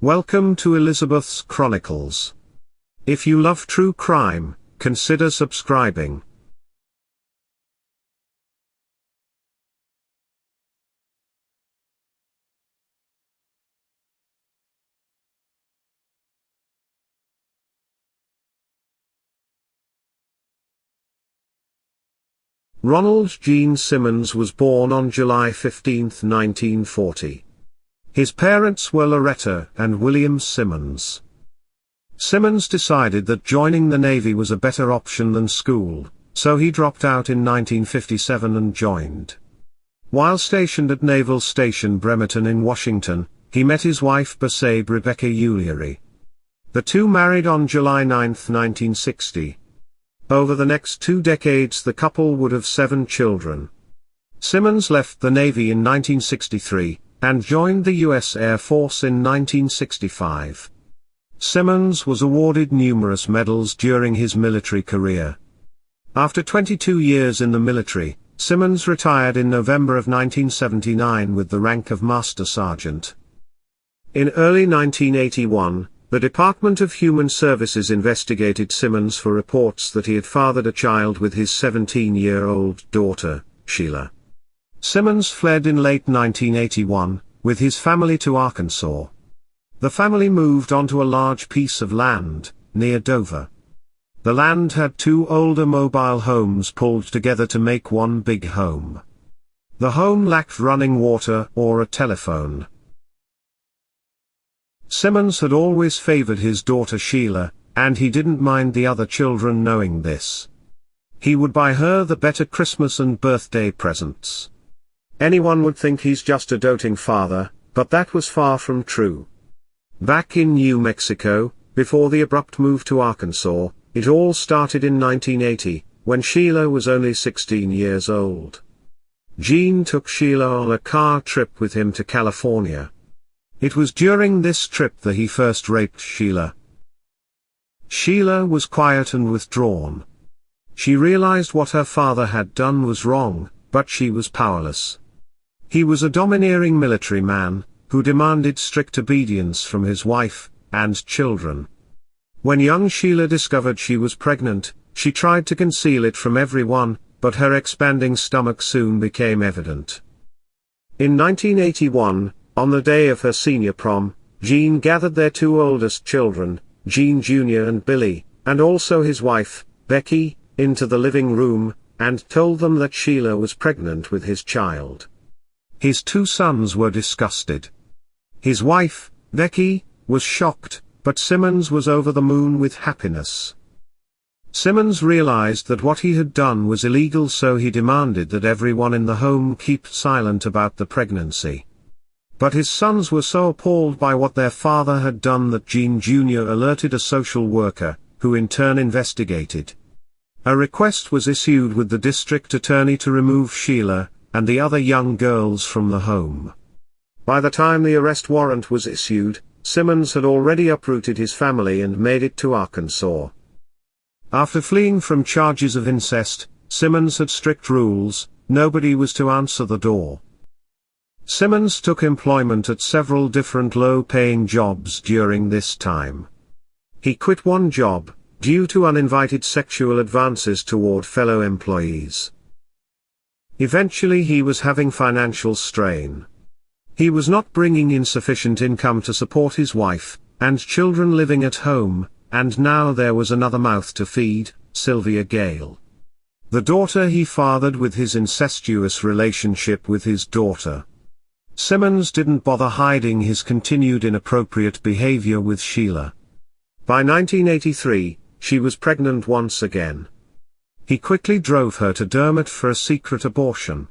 Welcome to Elizabeth's Chronicles. If you love true crime, consider subscribing. Ronald Gene Simmons was born on July 15, 1940. His parents were Loretta and William Simmons. Simmons decided that joining the Navy was a better option than school, so he dropped out in 1957 and joined. While stationed at Naval Station Bremerton in Washington, he met his wife Basabe Rebecca Uliary. The two married on July 9, 1960. Over the next 2 decades the couple would have 7 children. Simmons left the Navy in 1963, and joined the U.S. Air Force in 1965. Simmons was awarded numerous medals during his military career. After 22 years in the military, Simmons retired in November of 1979 with the rank of Master Sergeant. In early 1981, the Department of Human Services investigated Simmons for reports that he had fathered a child with his 17-year-old daughter, Sheila. Simmons fled in late 1981, with his family to Arkansas. The family moved onto a large piece of land, near Dover. The land had 2 older mobile homes pulled together to make one big home. The home lacked running water or a telephone. Simmons had always favored his daughter Sheila, and he didn't mind the other children knowing this. He would buy her the better Christmas and birthday presents. Anyone would think he's just a doting father, but that was far from true. Back in New Mexico, before the abrupt move to Arkansas, it all started in 1980, when Sheila was only 16 years old. Gene took Sheila on a car trip with him to California. It was during this trip that he first raped Sheila. Sheila was quiet and withdrawn. She realized what her father had done was wrong, but she was powerless. He was a domineering military man, who demanded strict obedience from his wife and children. When young Sheila discovered she was pregnant, she tried to conceal it from everyone, but her expanding stomach soon became evident. In 1981, on the day of her senior prom, Gene gathered their 2 oldest children, Gene Jr. and Billy, and also his wife, Becky, into the living room, and told them that Sheila was pregnant with his child. His 2 sons were disgusted. His wife, Becky, was shocked, but Simmons was over the moon with happiness. Simmons realized that what he had done was illegal, so he demanded that everyone in the home keep silent about the pregnancy. But his sons were so appalled by what their father had done that Gene Jr. alerted a social worker, who in turn investigated. A request was issued with the district attorney to remove Sheila and the other young girls from the home. By the time the arrest warrant was issued, Simmons had already uprooted his family and made it to Arkansas. After fleeing from charges of incest, Simmons had strict rules: nobody was to answer the door. Simmons took employment at several different low-paying jobs during this time. He quit one job, due to uninvited sexual advances toward fellow employees. Eventually he was having financial strain. He was not bringing in sufficient income to support his wife and children living at home, and now there was another mouth to feed, Sylvia Gale. The daughter he fathered with his incestuous relationship with his daughter. Simmons didn't bother hiding his continued inappropriate behavior with Sheila. By 1983, she was pregnant once again. He quickly drove her to Dermot for a secret abortion.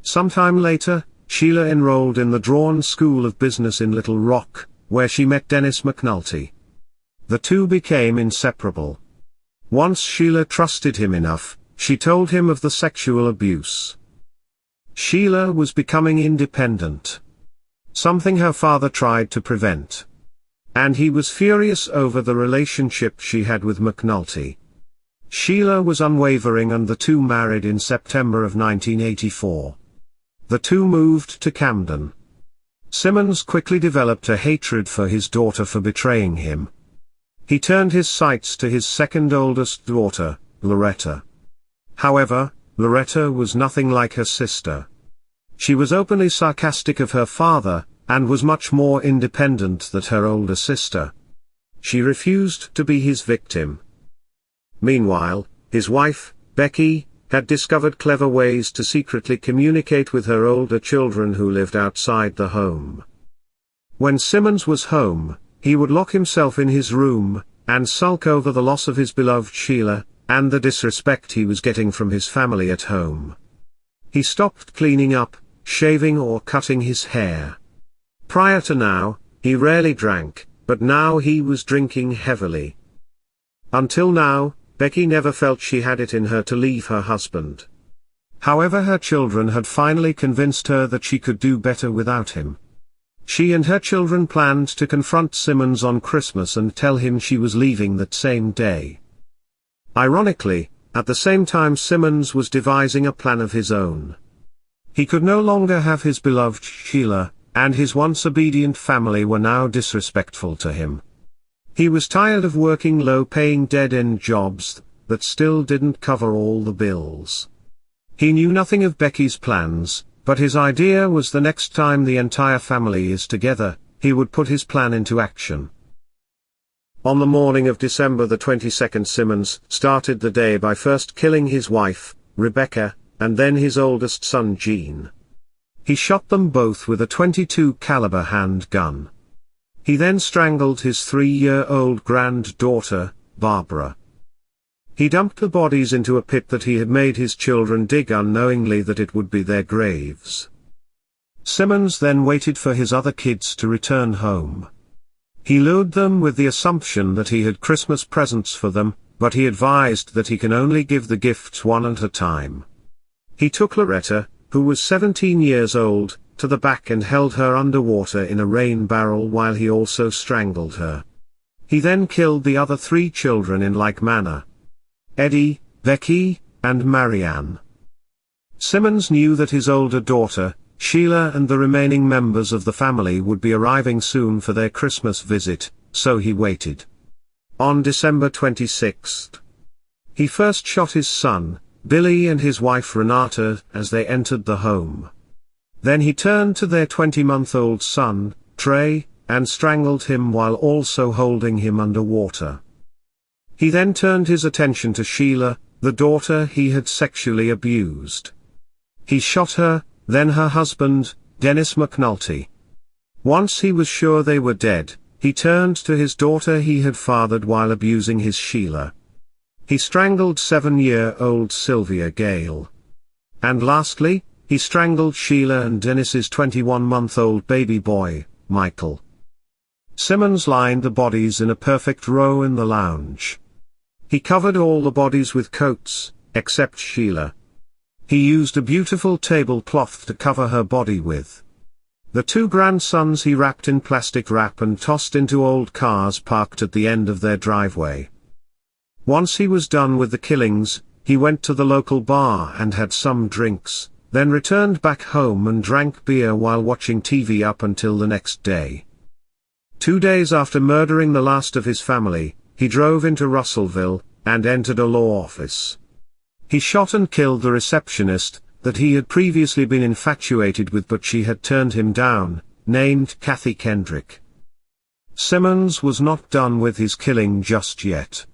Sometime later, Sheila enrolled in the Drawn School of Business in Little Rock, where she met Dennis McNulty. The two became inseparable. Once Sheila trusted him enough, she told him of the sexual abuse. Sheila was becoming independent. Something her father tried to prevent. And he was furious over the relationship she had with McNulty. Sheila was unwavering and the two married in September of 1984. The two moved to Camden. Simmons quickly developed a hatred for his daughter for betraying him. He turned his sights to his second oldest daughter, Loretta. However, Loretta was nothing like her sister. She was openly sarcastic of her father, and was much more independent than her older sister. She refused to be his victim. Meanwhile, his wife, Becky, had discovered clever ways to secretly communicate with her older children who lived outside the home. When Simmons was home, he would lock himself in his room, and sulk over the loss of his beloved Sheila, and the disrespect he was getting from his family at home. He stopped cleaning up, shaving or cutting his hair. Prior to now, he rarely drank, but now he was drinking heavily. Until now, Becky never felt she had it in her to leave her husband. However, her children had finally convinced her that she could do better without him. She and her children planned to confront Simmons on Christmas and tell him she was leaving that same day. Ironically, at the same time Simmons was devising a plan of his own. He could no longer have his beloved Sheila, and his once obedient family were now disrespectful to him. He was tired of working low-paying dead-end jobs that still didn't cover all the bills. He knew nothing of Becky's plans, but his idea was the next time the entire family is together, he would put his plan into action. On the morning of December the 22nd, Simmons started the day by first killing his wife, Rebecca, and then his oldest son Gene. He shot them both with a .22 caliber handgun. He then strangled his 3-year-old granddaughter, Barbara. He dumped the bodies into a pit that he had made his children dig, unknowingly that it would be their graves. Simmons then waited for his other kids to return home. He lured them with the assumption that he had Christmas presents for them, but he advised that he can only give the gifts one at a time. He took Loretta, who was 17 years old, to the back and held her underwater in a rain barrel while he also strangled her. He then killed the other 3 children in like manner: Eddie, Becky, and Marianne. Simmons knew that his older daughter, Sheila, and the remaining members of the family would be arriving soon for their Christmas visit, so he waited. On December 26th, he first shot his son, Billy, and his wife Renata as they entered the home. Then he turned to their 20-month-old son, Trey, and strangled him while also holding him underwater. He then turned his attention to Sheila, the daughter he had sexually abused. He shot her, then her husband, Dennis McNulty. Once he was sure they were dead, he turned to his daughter he had fathered while abusing his Sheila. He strangled 7-year-old Sylvia Gale. And lastly, he strangled Sheila and Dennis's 21-month-old baby boy, Michael. Simmons lined the bodies in a perfect row in the lounge. He covered all the bodies with coats, except Sheila. He used a beautiful tablecloth to cover her body with. The 2 grandsons he wrapped in plastic wrap and tossed into old cars parked at the end of their driveway. Once he was done with the killings, he went to the local bar and had some drinks, then returned back home and drank beer while watching TV up until the next day. 2 days after murdering the last of his family, he drove into Russellville, and entered a law office. He shot and killed the receptionist, that he had previously been infatuated with but she had turned him down, named Kathy Kendrick. Simmons was not done with his killing just yet.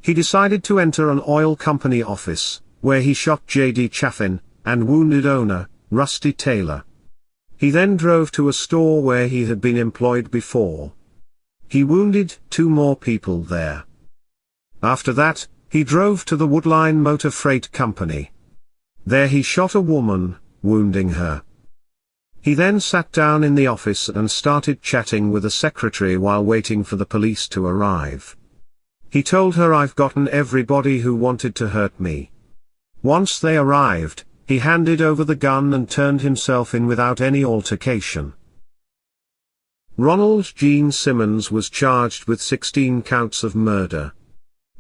He decided to enter an oil company office, where he shot J.D. Chaffin, and wounded owner, Rusty Taylor. He then drove to a store where he had been employed before. He wounded 2 more people there. After that, he drove to the Woodline Motor Freight Company. There he shot a woman, wounding her. He then sat down in the office and started chatting with a secretary while waiting for the police to arrive. He told her, "I've gotten everybody who wanted to hurt me." Once they arrived, he handed over the gun and turned himself in without any altercation. Ronald Gene Simmons was charged with 16 counts of murder.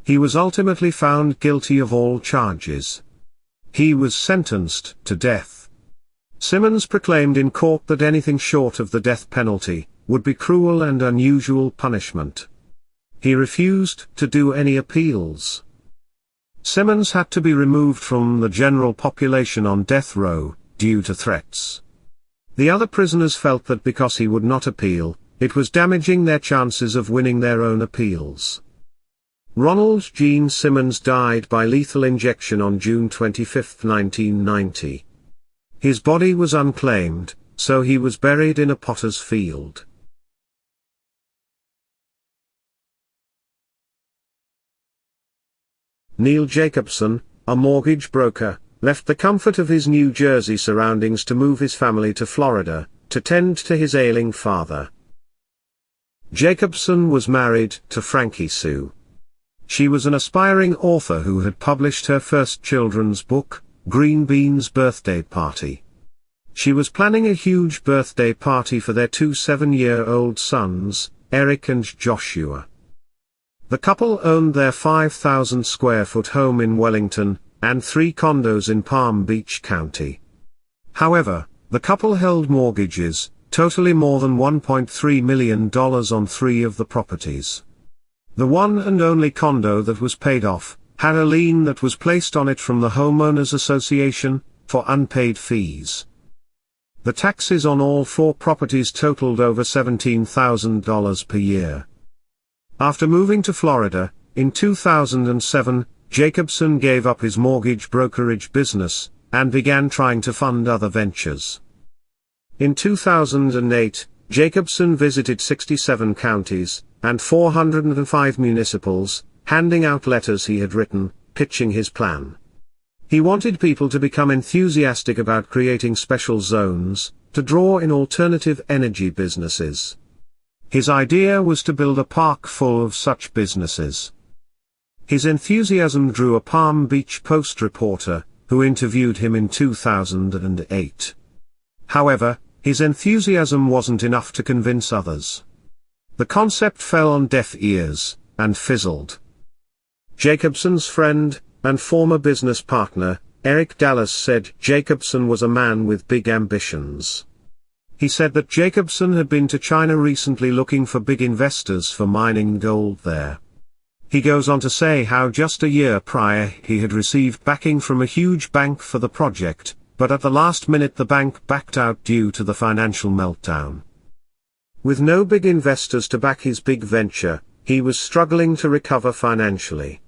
He was ultimately found guilty of all charges. He was sentenced to death. Simmons proclaimed in court that anything short of the death penalty would be cruel and unusual punishment. He refused to do any appeals. Simmons had to be removed from the general population on death row, due to threats. The other prisoners felt that because he would not appeal, it was damaging their chances of winning their own appeals. Ronald Gene Simmons died by lethal injection on June 25, 1990. His body was unclaimed, so he was buried in a potter's field. Neal Jacobson, a mortgage broker, left the comfort of his New Jersey surroundings to move his family to Florida, to tend to his ailing father. Jacobson was married to Frankie Sue. She was an aspiring author who had published her first children's book, Green Bean's Birthday Party. She was planning a huge birthday party for their two 7-year-old sons, Eric and Joshua. The couple owned their 5,000-square-foot home in Wellington, and 3 condos in Palm Beach County. However, the couple held mortgages, totaling more than $1.3 million on 3 of the properties. The one and only condo that was paid off had a lien that was placed on it from the Homeowners Association, for unpaid fees. The taxes on all 4 properties totaled over $17,000 per year. After moving to Florida, in 2007, Jacobson gave up his mortgage brokerage business, and began trying to fund other ventures. In 2008, Jacobson visited 67 counties, and 405 municipals, handing out letters he had written, pitching his plan. He wanted people to become enthusiastic about creating special zones, to draw in alternative energy businesses. His idea was to build a park full of such businesses. His enthusiasm drew a Palm Beach Post reporter, who interviewed him in 2008. However, his enthusiasm wasn't enough to convince others. The concept fell on deaf ears, and fizzled. Jacobson's friend, and former business partner, Eric Dallas said Jacobson was a man with big ambitions. He said that Jacobson had been to China recently looking for big investors for mining gold there. He goes on to say how just a year prior he had received backing from a huge bank for the project, but at the last minute the bank backed out due to the financial meltdown. With no big investors to back his big venture, he was struggling to recover financially.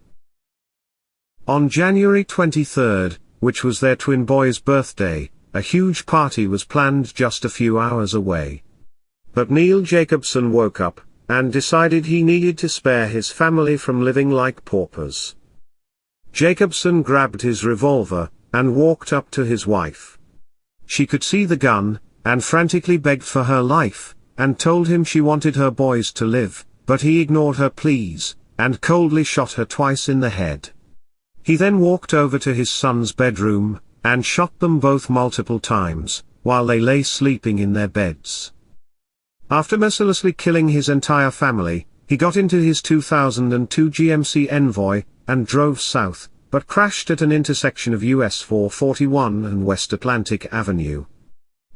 On January 23, which was their twin boy's birthday, a huge party was planned just a few hours away. But Neal Jacobson woke up, and decided he needed to spare his family from living like paupers. Jacobson grabbed his revolver, and walked up to his wife. She could see the gun, and frantically begged for her life, and told him she wanted her boys to live, but he ignored her pleas, and coldly shot her twice in the head. He then walked over to his son's bedroom, and shot them both multiple times, while they lay sleeping in their beds. After mercilessly killing his entire family, he got into his 2002 GMC Envoy, and drove south, but crashed at an intersection of US 441 and West Atlantic Avenue.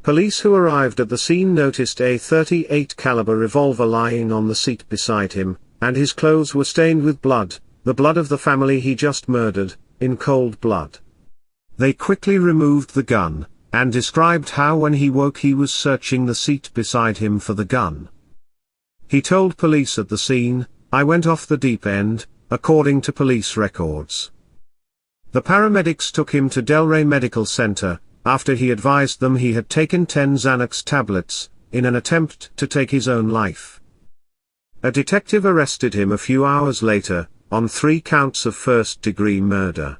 Police who arrived at the scene noticed a .38 caliber revolver lying on the seat beside him, and his clothes were stained with blood, the blood of the family he just murdered, in cold blood. They quickly removed the gun, and described how when he woke he was searching the seat beside him for the gun. He told police at the scene, "I went off the deep end," according to police records. The paramedics took him to Delray Medical Center, after he advised them he had taken 10 Xanax tablets, in an attempt to take his own life. A detective arrested him a few hours later, on 3 counts of first-degree murder.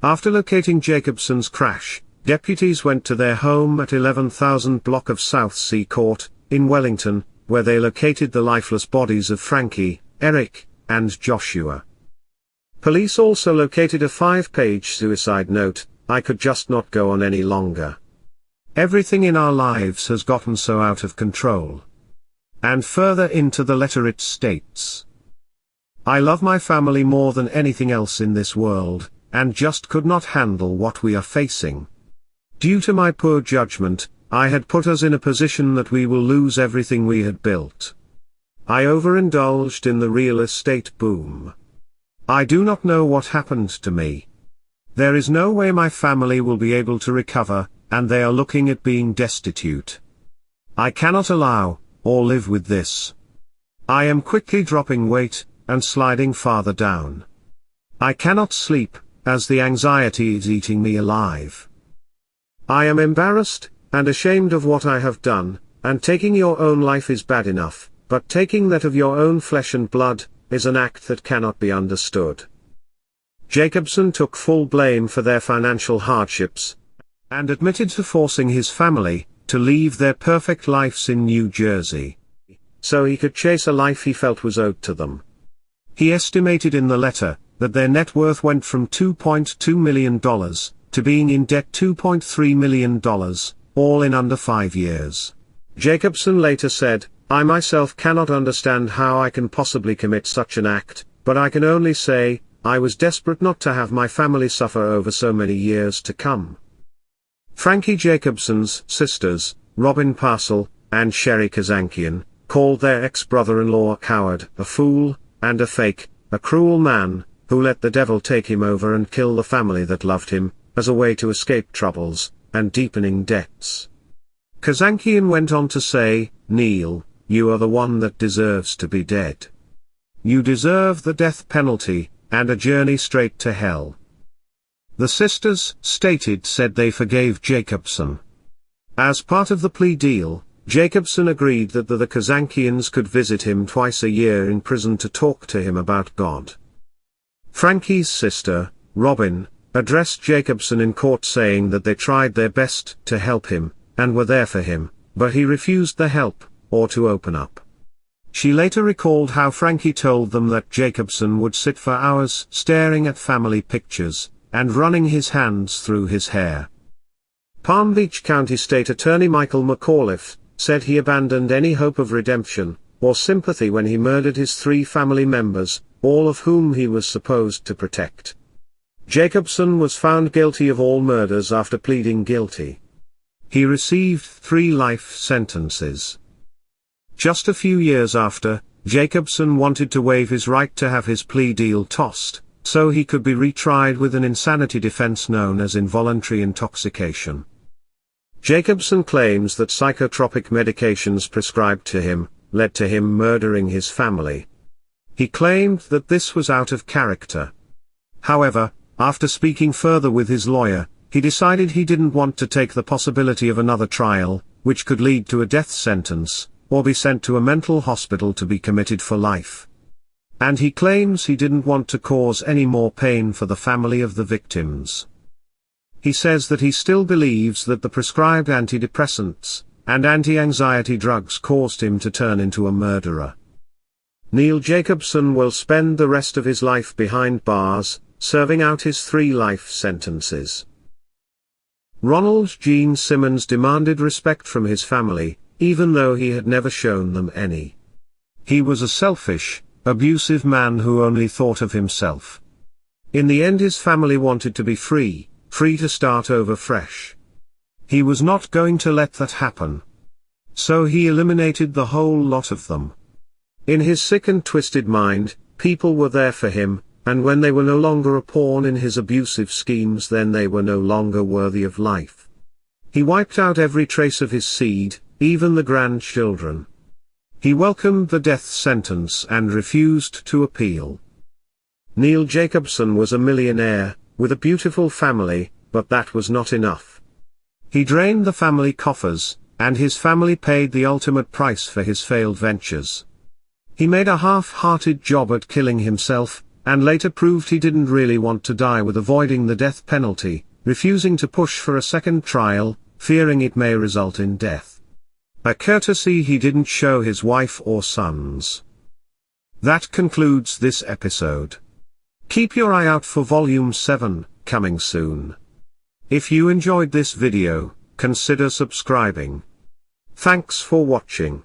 After locating Jacobson's crash, deputies went to their home at 11,000 block of South Sea Court, in Wellington, where they located the lifeless bodies of Frankie, Eric, and Joshua. Police also located a 5-page suicide note, "I could just not go on any longer. Everything in our lives has gotten so out of control." And further into the letter it states, "I love my family more than anything else in this world, and just could not handle what we are facing. Due to my poor judgment, I had put us in a position that we will lose everything we had built. I overindulged in the real estate boom. I do not know what happened to me. There is no way my family will be able to recover, and they are looking at being destitute. I cannot allow, or live with this. I am quickly dropping weight, and sliding farther down. I cannot sleep, as the anxiety is eating me alive. I am embarrassed, and ashamed of what I have done, and taking your own life is bad enough, but taking that of your own flesh and blood, is an act that cannot be understood. Jacobson took full blame for their financial hardships, and admitted to forcing his family to leave their perfect lives in New Jersey, so he could chase a life he felt was owed to them. He estimated in the letter that their net worth went from $2.2 million to being in debt $2.3 million, all in under 5 years. Jacobson later said, "I myself cannot understand how I can possibly commit such an act, but I can only say, I was desperate not to have my family suffer over so many years to come." Frankie Jacobson's sisters, Robin Parcell and Sherry Kazankian, called their ex-brother-in-law Howard a fool, and a fake, a cruel man, who let the devil take him over and kill the family that loved him, as a way to escape troubles, and deepening debts. Kazankian went on to say, "Neal, you are the one that deserves to be dead. You deserve the death penalty, and a journey straight to hell." The sisters said they forgave Jacobson. As part of the plea deal, Jacobson agreed that the Kazankians could visit him twice a year in prison to talk to him about God. Frankie's sister, Robin, addressed Jacobson in court saying that they tried their best to help him, and were there for him, but he refused the help, or to open up. She later recalled how Frankie told them that Jacobson would sit for hours staring at family pictures, and running his hands through his hair. Palm Beach County State Attorney Michael McAuliffe said he abandoned any hope of redemption, or sympathy when he murdered his 3 family members, all of whom he was supposed to protect. Jacobson was found guilty of all murders after pleading guilty. He received 3 life sentences. Just a few years after, Jacobson wanted to waive his right to have his plea deal tossed, so he could be retried with an insanity defense known as involuntary intoxication. Jacobson claims that psychotropic medications prescribed to him led to him murdering his family. He claimed that this was out of character. However, after speaking further with his lawyer, he decided he didn't want to take the possibility of another trial, which could lead to a death sentence, or be sent to a mental hospital to be committed for life. And he claims he didn't want to cause any more pain for the family of the victims. He says that he still believes that the prescribed antidepressants and anti-anxiety drugs caused him to turn into a murderer. Neal Jacobson will spend the rest of his life behind bars, serving out his 3 life sentences. Ronald Gene Simmons demanded respect from his family, even though he had never shown them any. He was a selfish, abusive man who only thought of himself. In the end, his family wanted to be free to start over fresh. He was not going to let that happen. So he eliminated the whole lot of them. In his sick and twisted mind, people were there for him, and when they were no longer a pawn in his abusive schemes, then they were no longer worthy of life. He wiped out every trace of his seed, even the grandchildren. He welcomed the death sentence and refused to appeal. Neal Jacobson was a millionaire, with a beautiful family, but that was not enough. He drained the family coffers, and his family paid the ultimate price for his failed ventures. He made a half-hearted job at killing himself, and later proved he didn't really want to die with avoiding the death penalty, refusing to push for a second trial, fearing it may result in death. A courtesy he didn't show his wife or sons. That concludes this episode. Keep your eye out for Volume 7, coming soon. If you enjoyed this video, consider subscribing. Thanks for watching.